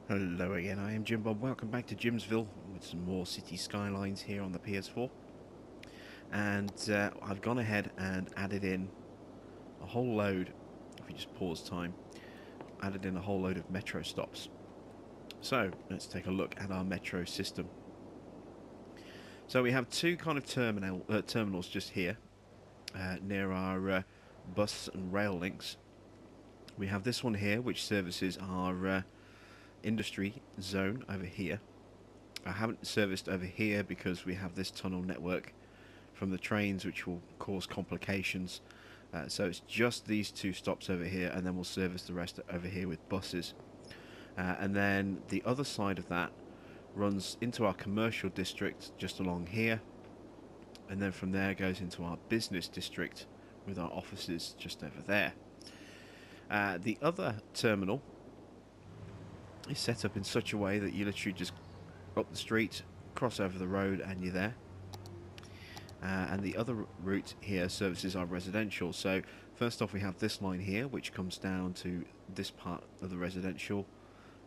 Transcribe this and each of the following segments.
Hello again, I am Jim Bob. Welcome back to Jimsville with some more City Skylines here on the PS4. And I've gone ahead and added in a whole load, if we just pause time, added in a whole load of metro stops. So let's take a look at our metro system. So we have two kind of terminals just here near our bus and rail links. We have this one here which services our industry zone over here. I haven't serviced over here because we have this tunnel network from the trains which will cause complications. So it's just these two stops over here, and then we'll service the rest over here with buses. And then the other side of that runs into our commercial district just along here, and then from there goes into our business district with our offices just over there. The other terminal is set up in such a way that you literally just up the street, cross over the road, and you're there. And the other route here services our residential. So first off we have this line here which comes down to this part of the residential,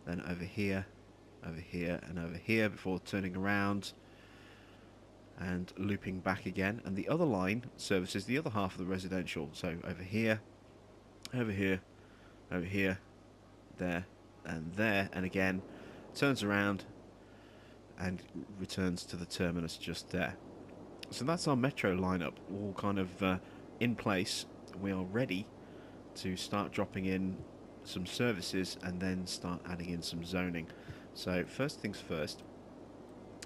then over here, and over here before turning around and looping back again. And the other line services the other half of the residential. So over here, over here, over here, there, and again turns around and returns to the terminus just there. So that's our metro lineup, all kind of in place. We are ready to start dropping in some services and then start adding in some zoning. So first things first,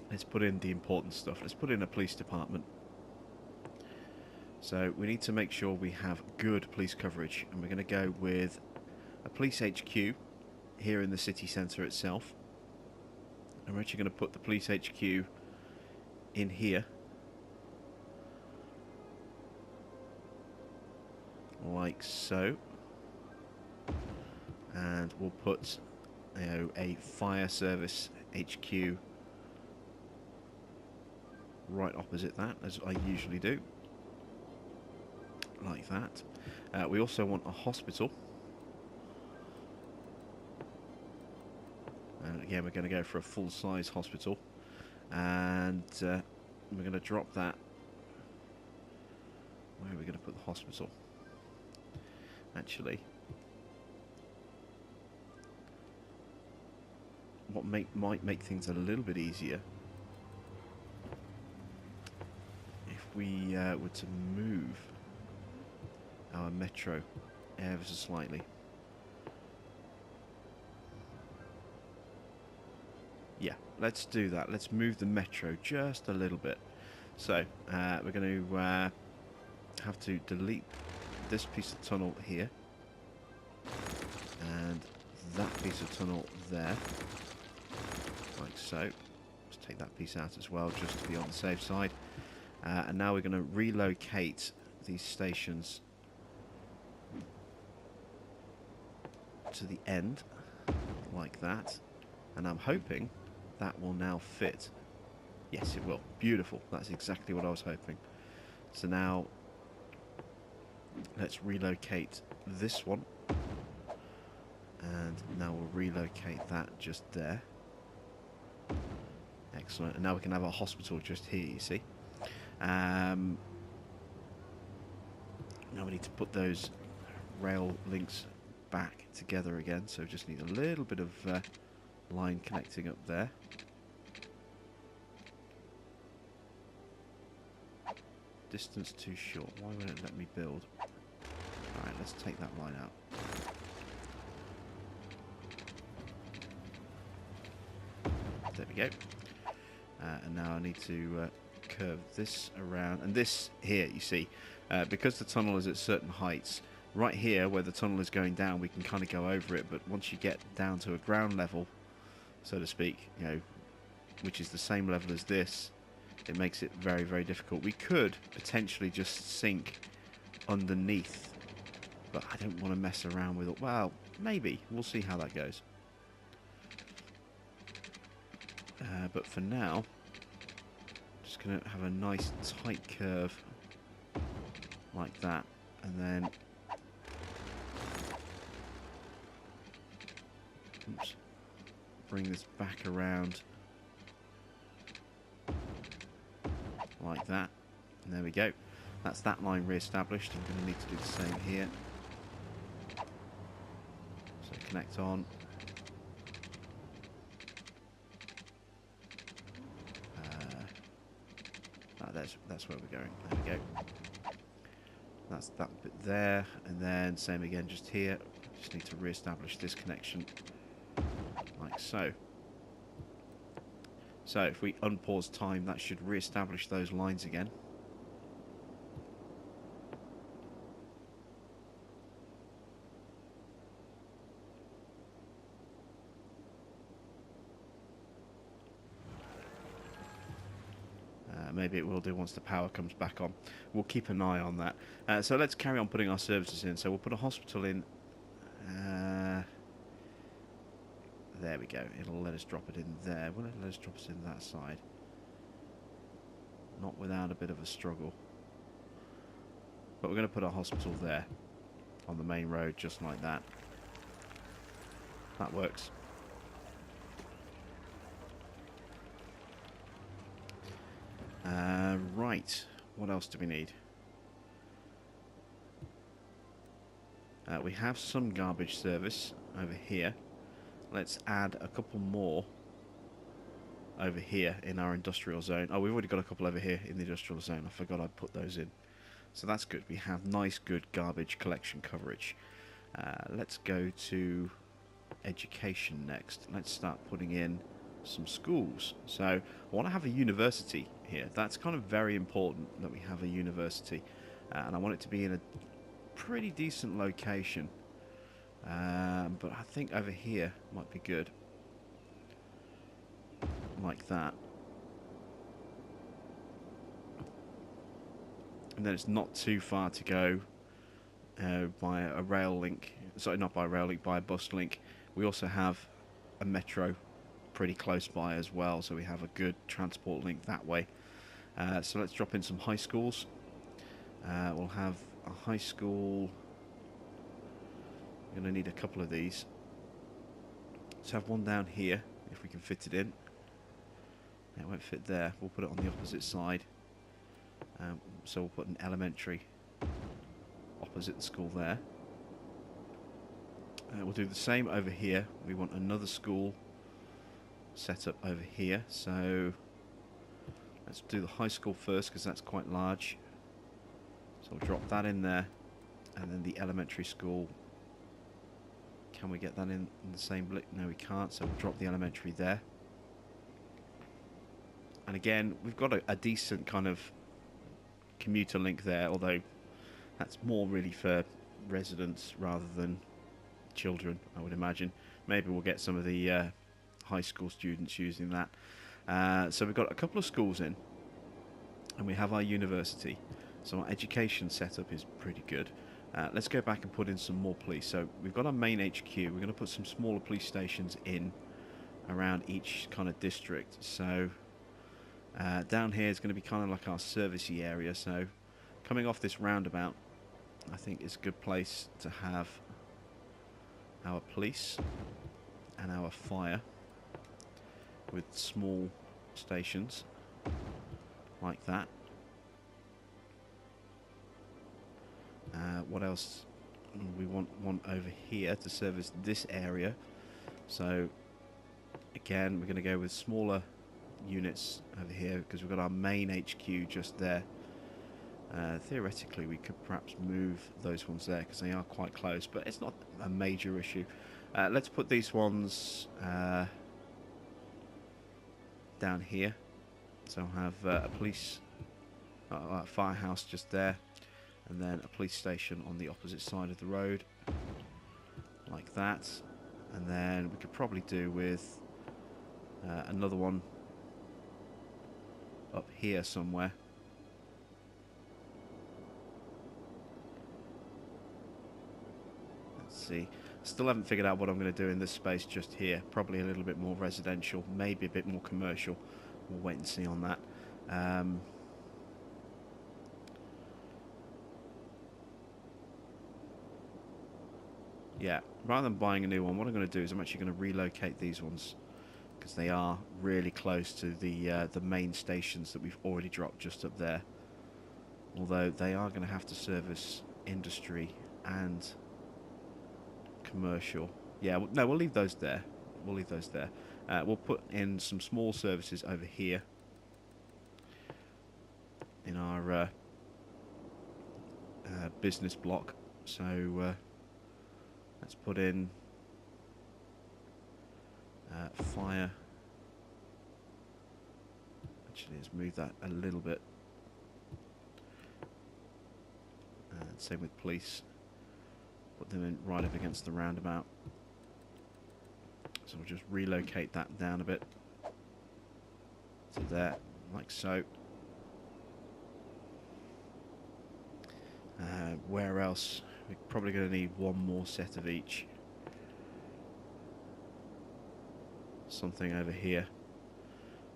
let's put in the important stuff. Let's put in a police department. So we need to make sure we have good police coverage, and we're going to go with a police HQ here in the city centre itself. And we're actually going to put the police HQ in here, like so, and we'll put a fire service HQ right opposite that, as I usually do, like that. We also want a hospital. And again, we're going to go for a full-size hospital, and we're going to drop that. Where are we going to put the hospital? Actually, what might make things a little bit easier if we were to move our metro ever so slightly. Yeah, let's do that. Let's move the metro just a little bit. So we're going to have to delete this piece of tunnel here and that piece of tunnel there, like so. Let's take that piece out as well, just to be on the safe side. And now we're going to relocate these stations to the end, like that. And I'm hoping that will now fit. Yes, it will. Beautiful. That's exactly what I was hoping. So now let's relocate this one, and now we'll relocate that just there. Excellent. And now we can have our hospital just here, you see. Now we need to put those rail links back together again, so we just need a little bit of line connecting up there. Distance too short. Why won't it let me build? Alright, let's take that line out. There we go. And now I need to curve this around. And this here, you see, because the tunnel is at certain heights, right here where the tunnel is going down, we can kind of go over it. But once you get down to a ground level, so to speak, you know, which is the same level as this, it makes it very, very difficult. We could potentially just sink underneath, but I don't want to mess around with it. Well, maybe. We'll see how that goes. But for now, just going to have a nice tight curve like that, and then oops, bring this back around like that. And there we go. That's that line re-established. I'm going to need to do the same here. So connect on. That's where we're going. There we go. That's that bit there, and then same again just here. Just need to re-establish this connection like so. So if we unpause time, that should re-establish those lines again. Maybe it will do once the power comes back on. We'll keep an eye on that. So let's carry on putting our services in. So we'll put a hospital in. There we go. It'll let us drop it in there. Will it let us drop it in that side? Not without a bit of a struggle. But we're going to put our hospital there on the main road, just like that. That works. Right, what else do we need? We have some garbage service over here. Let's add a couple more over here in our industrial zone. Oh, we've already got a couple over here in the industrial zone. I forgot I'd put those in. So that's good. We have nice, good garbage collection coverage. Let's go to education next. Let's start putting in some schools. So I want to have a university here. That's kind of very important that we have a university, and I want it to be in a pretty decent location, but I think over here might be good, like that, and then it's not too far to go by a rail link. Sorry, not by a rail link, by a bus link. We also have a metro pretty close by as well, so we have a good transport link that way. So let's drop in some high schools. We'll have a high school. We're going to need a couple of these. Let's have one down here if we can fit it in. It won't fit there. We'll put it on the opposite side. So we'll put an elementary opposite the school there. We'll do the same over here. We want another school set up over here, so let's do the high school first because that's quite large. So we'll drop that in there, and then the elementary school. Can we get that in the same blick? No, we can't, so we'll drop the elementary there. And again, we've got a decent kind of commuter link there, although that's more really for residents rather than children, I would imagine. Maybe we'll get some of the high school students using that. So we've got a couple of schools in, and we have our university. So our education setup is pretty good. Let's go back and put in some more police. So we've got our main HQ. We're going to put some smaller police stations in around each kind of district. So down here is going to be kind of like our servicey area. So coming off this roundabout, I think it's a good place to have our police and our fire with small stations like that. What else? We want one over here to service this area. So again, we're going to go with smaller units over here because we've got our main HQ just there. Theoretically, we could perhaps move those ones there because they are quite close, but it's not a major issue. Let's put these ones down here. So I'll have a police firehouse just there, and then a police station on the opposite side of the road, like that. And then we could probably do with another one up here somewhere. Let's see. Still haven't figured out what I'm going to do in this space just here. Probably a little bit more residential, maybe a bit more commercial. We'll wait and see on that. Yeah, rather than buying a new one, what I'm going to do is I'm actually going to relocate these ones because they are really close to the main stations that we've already dropped just up there. Although they are going to have to service industry and commercial. Yeah, no, we'll leave those there. We'll leave those there. We'll put in some small services over here in our business block. So let's put in fire. Actually, let's move that a little bit. And same with police. Put them in right up against the roundabout. So we'll just relocate that down a bit to there, like so. Where else? We're probably going to need one more set of each. Something over here.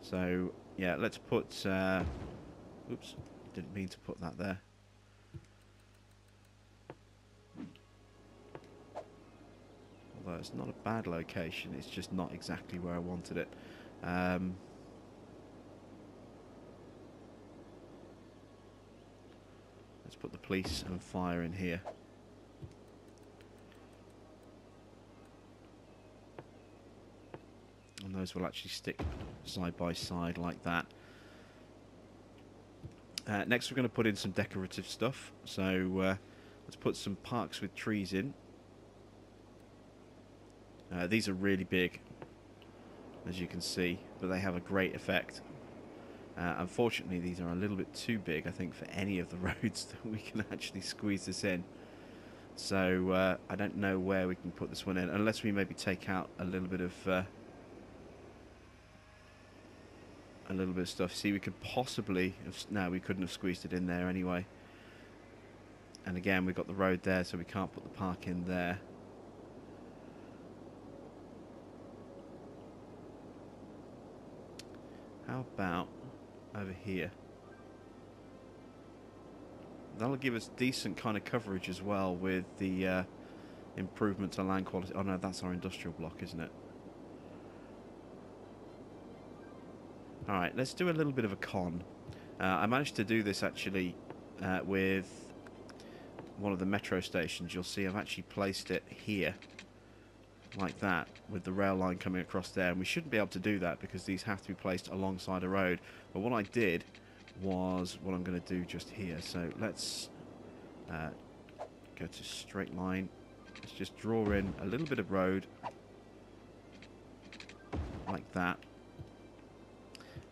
So yeah, let's put oops, didn't mean to put that there. Although it's not a bad location, it's just not exactly where I wanted it. Let's put the police and fire in here. And those will actually stick side by side like that. Next we're going to put in some decorative stuff. So let's put some parks with trees in. These are really big, as you can see, but they have a great effect. Unfortunately, these are a little bit too big, I think, for any of the roads that we can actually squeeze this in. So I don't know where we can put this one in, unless we maybe take out a little bit of stuff. See, we could possibly no, we couldn't have squeezed it in there anyway. And again, we've got the road there, so we can't put the park in there. How about over here? That'll give us decent kind of coverage as well with the improvement to land quality. Oh no, that's our industrial block, isn't it? Alright, let's do a little bit of a con. I managed to do this actually with one of the metro stations. You'll see I've actually placed it here, like that, with the rail line coming across there. And we shouldn't be able to do that because these have to be placed alongside a road. But what I did was what I'm going to do just here. So let's go to straight line. Let's just draw in a little bit of road, like that.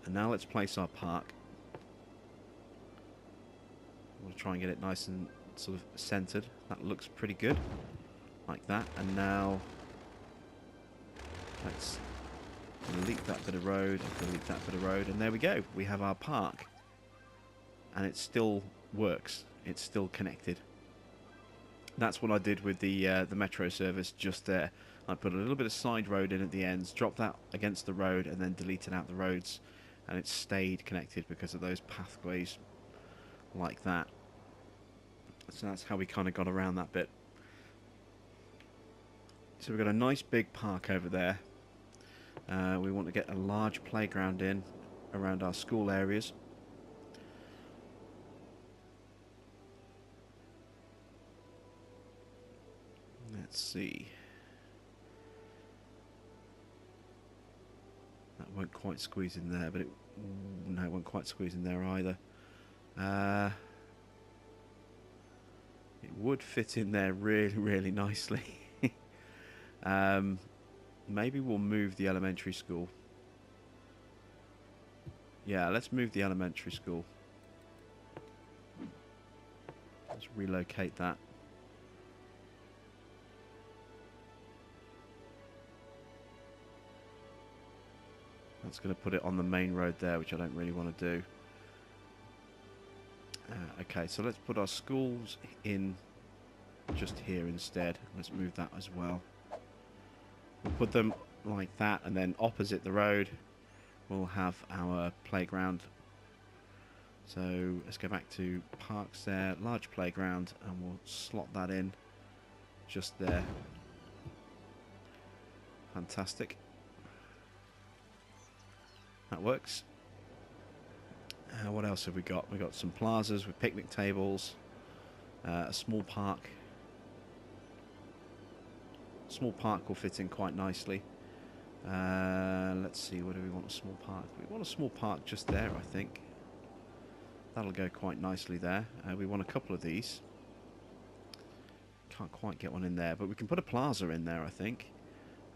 And now let's place our park. We'll try and get it nice and sort of centered. That looks pretty good, like that. And now let's delete that bit of road, delete that bit of road, and there we go. We have our park, and it still works. It's still connected. That's what I did with the metro service just there. I put a little bit of side road in at the ends, dropped that against the road, and then deleted out the roads, and it stayed connected because of those pathways like that. So that's how we kind of got around that bit. So we've got a nice big park over there. We want to get a large playground in around our school areas. Let's see. That won't quite squeeze in there, but no, it won't quite squeeze in there either. It would fit in there really, really nicely. Maybe we'll move the elementary school. Yeah, let's move the elementary school. Let's relocate that. That's going to put it on the main road there, which I don't really want to do. Okay, so let's put our schools in just here instead. Let's move that as well. We'll put them like that, and then opposite the road we'll have our playground. So let's go back to parks there, large playground, and we'll slot that in just there. Fantastic. That works. What else have we got? We've got some plazas with picnic tables, a small park. Small park will fit in quite nicely. Let's see, what do we want a small park? We want a small park just there, I think. That'll go quite nicely there. We want a couple of these. Can't quite get one in there, but we can put a plaza in there, I think.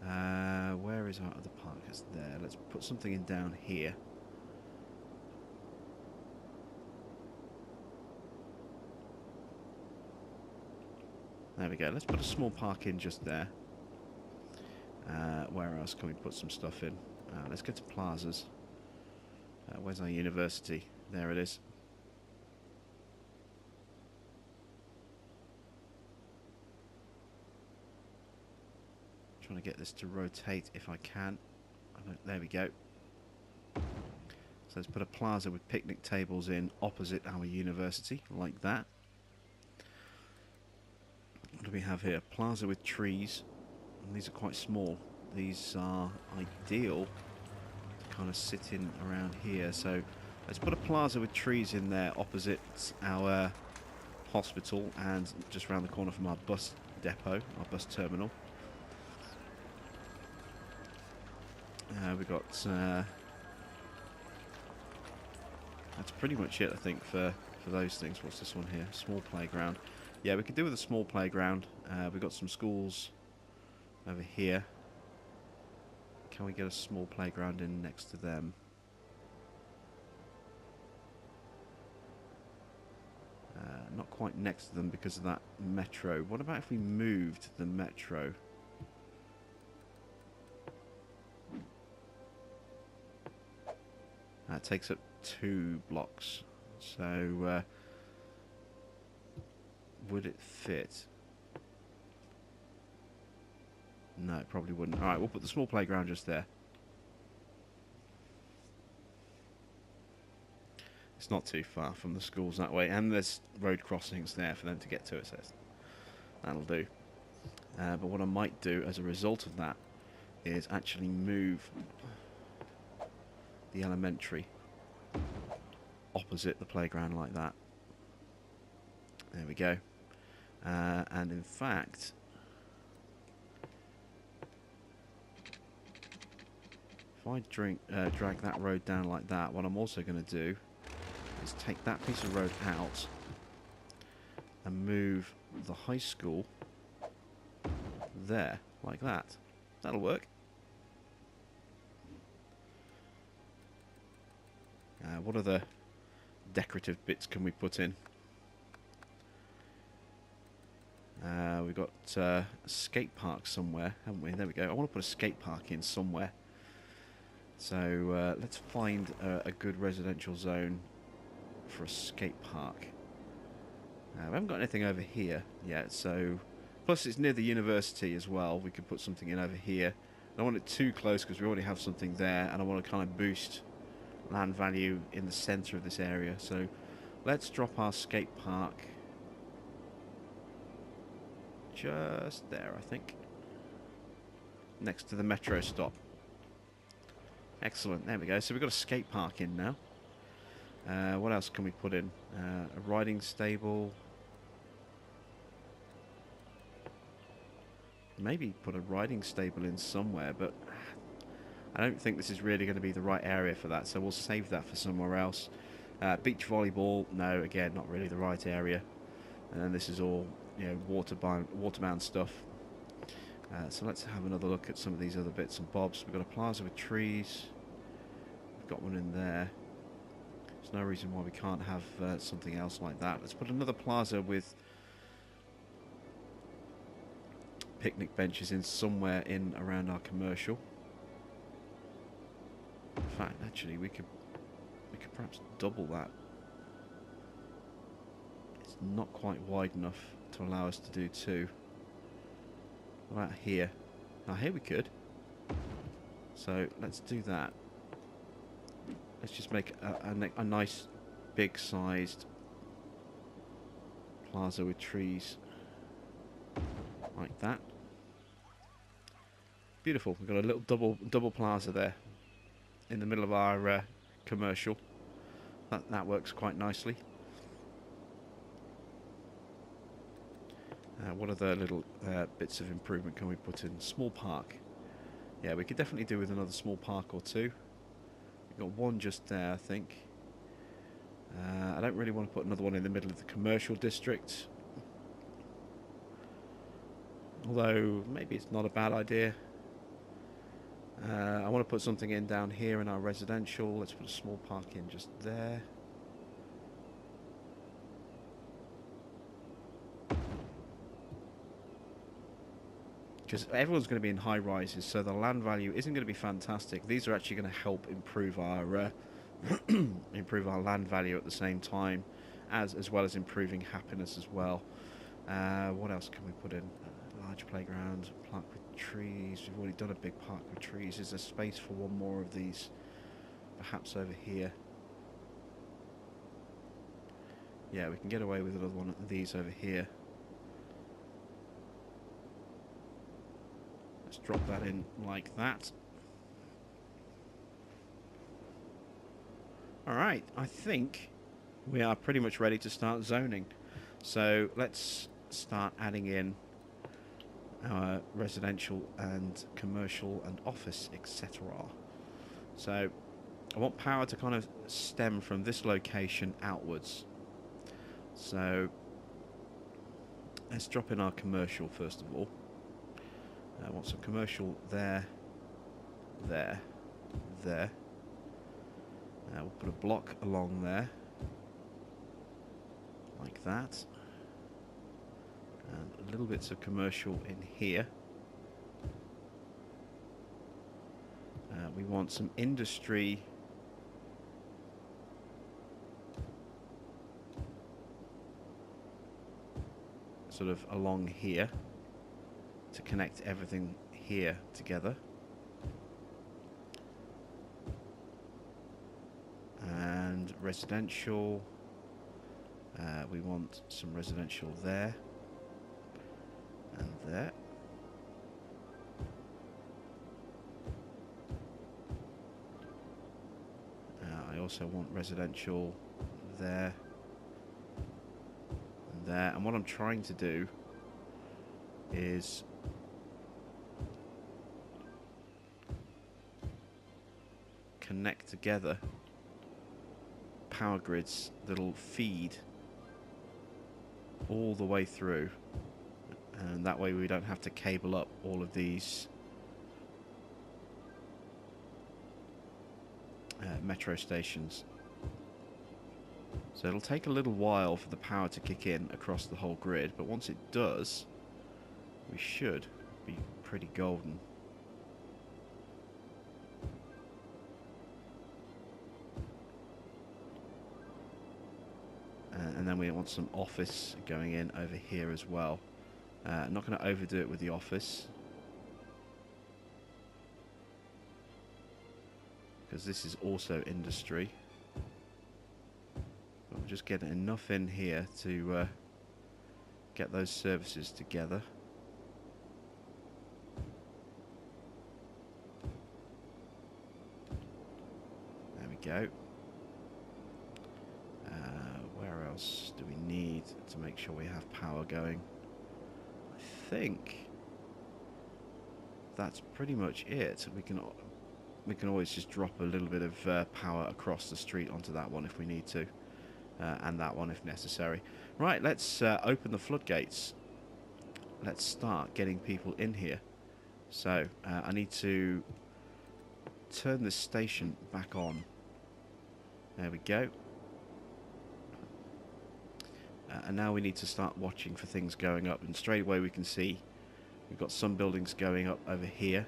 Where is our other park? It's there. Let's put something in down here. There we go. Let's put a small park in just there. Where else can we put some stuff in? Let's go to plazas. Where's our university? There it is. Trying to get this to rotate if I can. There we go. So let's put a plaza with picnic tables in opposite our university, like that. What do we have here? Plaza with trees. And these are quite small. These are ideal to kind of sit in around here. So let's put a plaza with trees in there opposite our hospital and just around the corner from our bus depot, our bus terminal. We've got... that's pretty much it, I think, for those things. What's this one here? Small playground. Yeah, we could do with a small playground. We've got some schools over here. Can we get a small playground in next to them? Not quite next to them because of that metro. What about if we moved the metro? That takes up 2 blocks. So, would it fit? No, it probably wouldn't. Alright, we'll put the small playground just there. It's not too far from the schools that way, and there's road crossings there for them to get to it, so that'll do. But what I might do as a result of that is actually move the elementary opposite the playground like that. There we go. And in fact, if I drag that road down like that, what I'm also going to do is take that piece of road out and move the high school there, like that. That'll work. What other decorative bits can we put in? We've got a skate park somewhere, haven't we? There we go. I want to put a skate park in somewhere. So let's find a good residential zone for a skate park. We haven't got anything over here yet, so... Plus it's near the university as well. We could put something in over here. I don't want it too close because we already have something there, and I want to kind of boost land value in the centre of this area. So let's drop our skate park just there, I think, next to the metro stop. Excellent, there we go. So we've got a skate park in now. What else can we put in? A riding stable. Maybe put a riding stable in somewhere, but I don't think this is really going to be the right area for that, so we'll save that for somewhere else. Beach volleyball, no, again, not really the right area. And then this is all, you know, waterbound stuff. So let's have another look at some of these other bits and bobs. We've got a plaza with trees. We've got one in there. There's no reason why we can't have something else like that. Let's put another plaza with picnic benches in somewhere in around our commercial. In fact, actually, we could perhaps double that. It's not quite wide enough to allow us to do 2. What about here? Now here we could. So let's do that. Let's just make a nice big sized plaza with trees like that. Beautiful. We've got a little double plaza there. in the middle of our commercial. That works quite nicely. What other little bits of improvement can we put in? Small park. Yeah, we could definitely do with another small park or two. We've got one just there, I think. I don't really want to put another one in the middle of the commercial district. Although, maybe it's not a bad idea. I want to put something in down here in our residential. Let's put a small park in just there. Because everyone's going to be in high rises, so the land value isn't going to be fantastic. These are actually going to help improve our improve our land value at the same time, as well as improving happiness as well. What else can we put in? Large playground, park with trees. We've already done a big park with trees. Is there space for one more of these? Perhaps over here. Yeah, we can get away with another one of these over here. Let's drop that in like that. Alright, I think we are pretty much ready to start zoning. So let's start adding in our residential and commercial and office, etc. So I want power to kind of stem from this location outwards. So let's drop in our commercial first of all. I want some commercial there, there, there. We'll put a block along there, like that. And little bits of commercial in here. We want some industry sort of along here to connect everything here together. And residential, we want some residential there and there. I also want residential there and there. And what I'm trying to do is connect together power grids that'll feed all the way through, and that way we don't have to cable up all of these metro stations. So it'll take a little while for the power to kick in across the whole grid, but once it does, we should be pretty golden. And then we want some office going in over here as well. Not going to overdo it with the office, because this is also industry. But we'll just get enough in here to get those services together. There we go. Where else do we need to make sure we have power going? I think that's pretty much it. We can always just drop a little bit of power across the street onto that one if we need to, and that one if necessary. Right, let's open the floodgates. Let's start getting people in here. So I need to turn this station back on. There we go. And now we need to start watching for things going up, and straight away we can see we've got some buildings going up over here.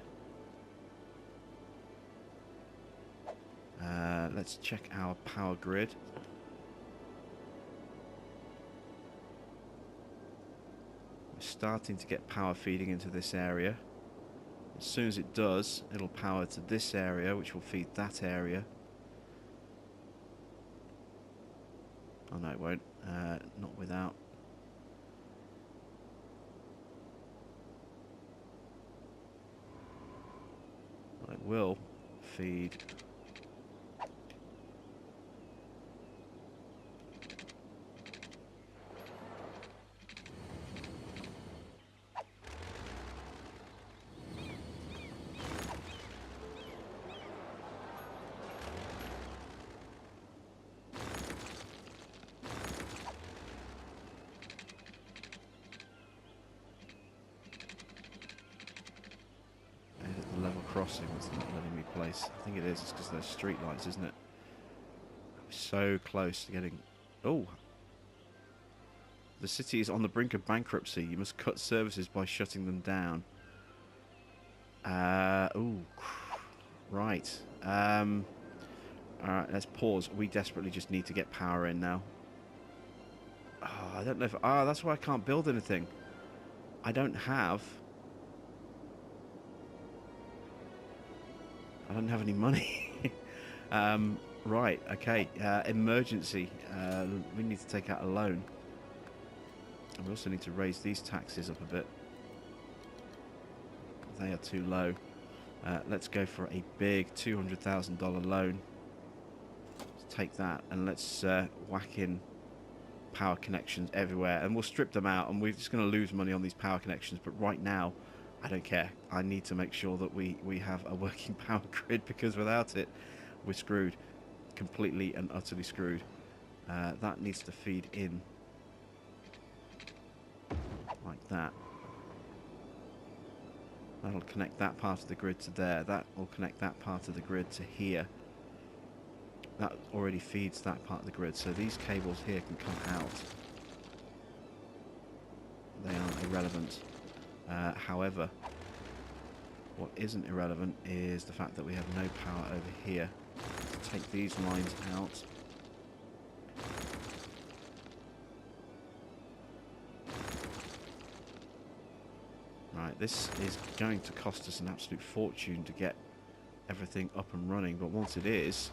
Let's check our power grid. We're starting to get power feeding into this area. As soon as it does, it'll power to this area, which will feed that area. Oh no, it won't. Not without. Well, it will feed crossing that's not letting me place. I think it is. It's because those street lights, isn't it? I'm so close to getting... Oh! The city is on the brink of bankruptcy. You must cut services by shutting them down. Ooh. Right. Alright, let's pause. We desperately just need to get power in now. Oh, I don't know if... Ah, that's why I can't build anything. I don't have any money. Right, okay. Emergency. We need to take out a loan. And we also need to raise these taxes up a bit. They are too low. Let's go for a big $200,000 loan. Let's take that and let's whack in power connections everywhere. And we'll strip them out and we're just going to lose money on these power connections. But right now, I don't care. I need to make sure that we have a working power grid, because without it, we're screwed. Completely and utterly screwed. That needs to feed in like that. That'll connect that part of the grid to there. That will connect that part of the grid to here. That already feeds that part of the grid. So these cables here can come out. They aren't irrelevant. However, what isn't irrelevant is the fact that we have no power over here. Let's take these lines out. Right, this is going to cost us an absolute fortune to get everything up and running, but once it is,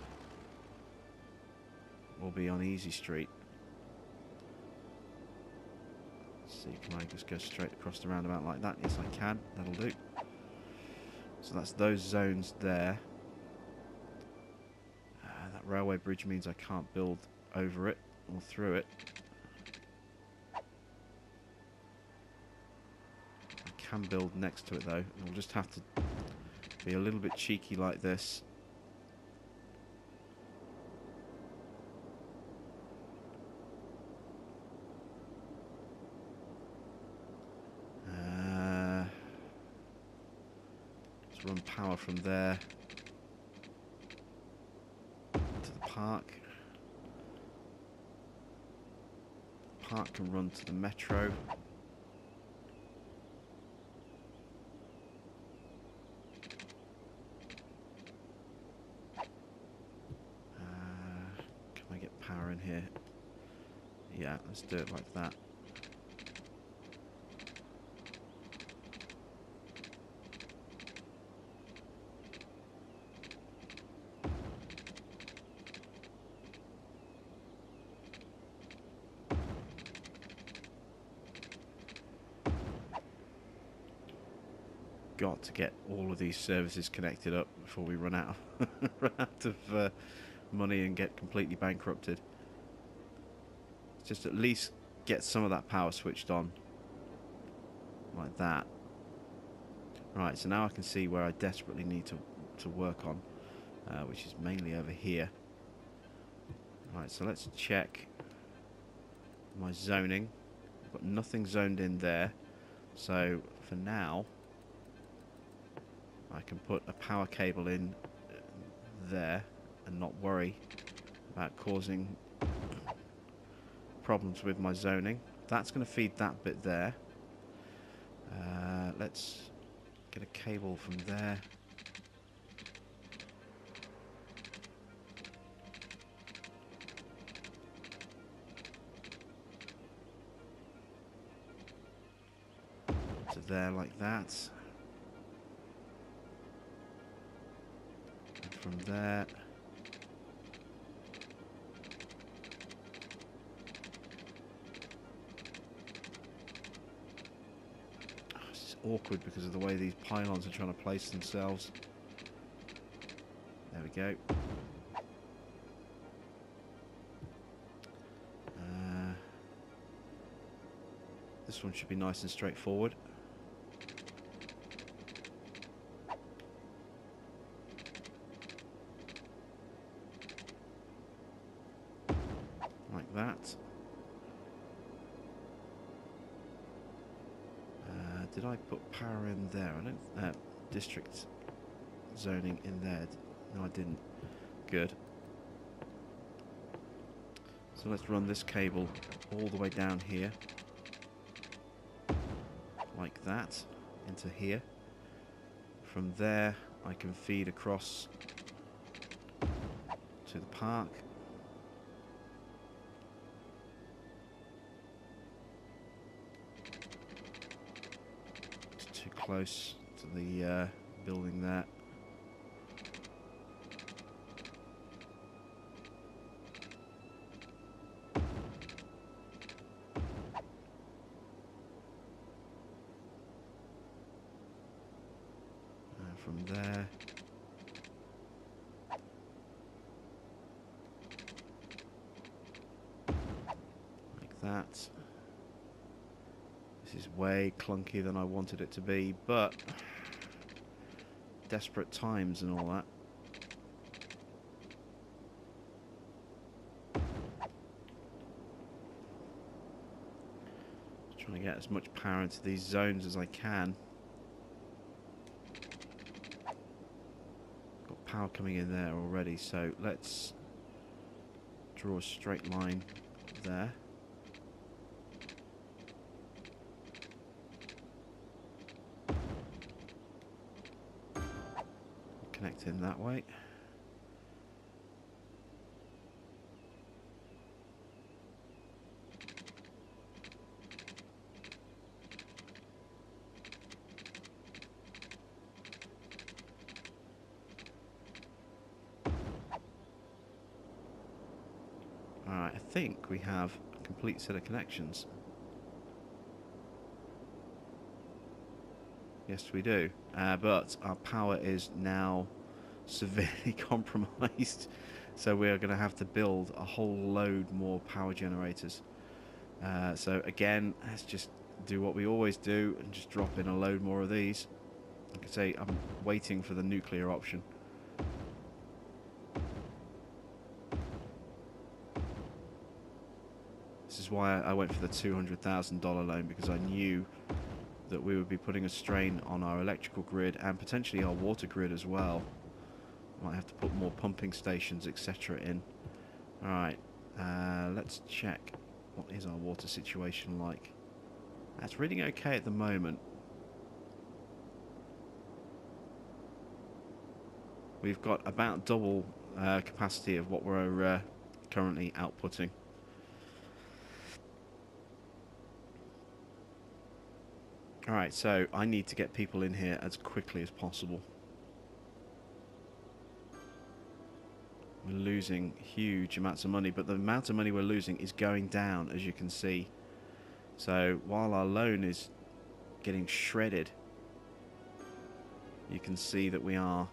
we'll be on easy street. Let's see, can I just go straight across the roundabout like that? Yes, I can. That'll do. So that's those zones there. That railway bridge means I can't build over it or through it. Can build next to it though. We'll just have to be a little bit cheeky like this. Let's run power from there to the park. The park can run to the metro. Power in here. Yeah, let's do it like that. Got to get all of these services connected up before we run out of money and get completely bankrupted. Just at least get some of that power switched on like that. Right, so now I can see where I desperately need to work on, which is mainly over here. Right, so let's check my zoning. I've got nothing zoned in there, so for now I can put a power cable in there and not worry about causing problems with my zoning. That's going to feed that bit there. Let's get a cable from there. To there like that. And from there. Awkward because of the way these pylons are trying to place themselves. There we go. This one should be nice and straightforward. Like that. Did I put power in there? I don't. District zoning in there. No, I didn't. Good. So let's run this cable all the way down here. Like that. Into here. From there, I can feed across to the park. It's too close to the building there. From there, like that. This is way clunkier than I wanted it to be, but desperate times and all that. Just trying to get as much power into these zones as I can. Power coming in there already, so let's draw a straight line there. Connect in that way. Alright, I think we have a complete set of connections. Yes, we do. But our power is now severely compromised. So we are going to have to build a whole load more power generators. So again, let's just do what we always do and just drop in a load more of these. Like I say, I'm waiting for the nuclear option. This is why I went for the $200,000 loan, because I knew that we would be putting a strain on our electrical grid and potentially our water grid as well. Might have to put more pumping stations, etc. in. Alright, let's check what is our water situation like. That's reading okay at the moment. We've got about double capacity of what we're currently outputting. Alright, so I need to get people in here as quickly as possible. We're losing huge amounts of money, but the amount of money we're losing is going down, as you can see. So while our loan is getting shredded, you can see that we are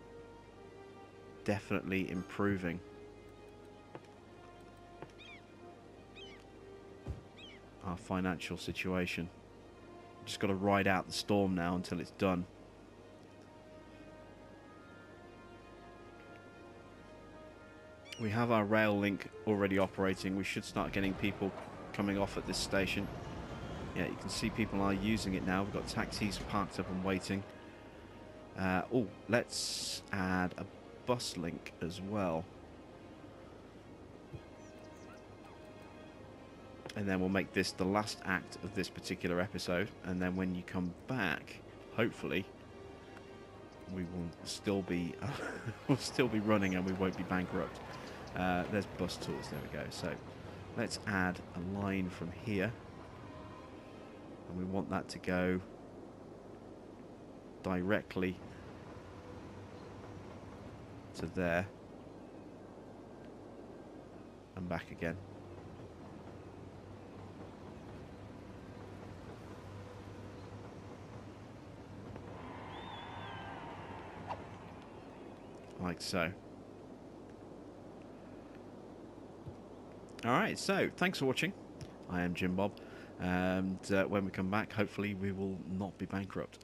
definitely improving. Our financial situation. Just got to ride out the storm now until it's done. We have our rail link already operating. We should start getting people coming off at this station. Yeah, you can see people are using it now. We've got taxis parked up and waiting. Oh, let's add a bus link as well. And then we'll make this the last act of this particular episode. And then when you come back, hopefully, we will still be we'll still be running and we won't be bankrupt. There's bus tours. There we go. So let's add a line from here, and we want that to go directly to there and back again. Like so. Alright, so thanks for watching. I am Jim Bob, and when we come back, hopefully we will not be bankrupt.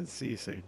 See you soon.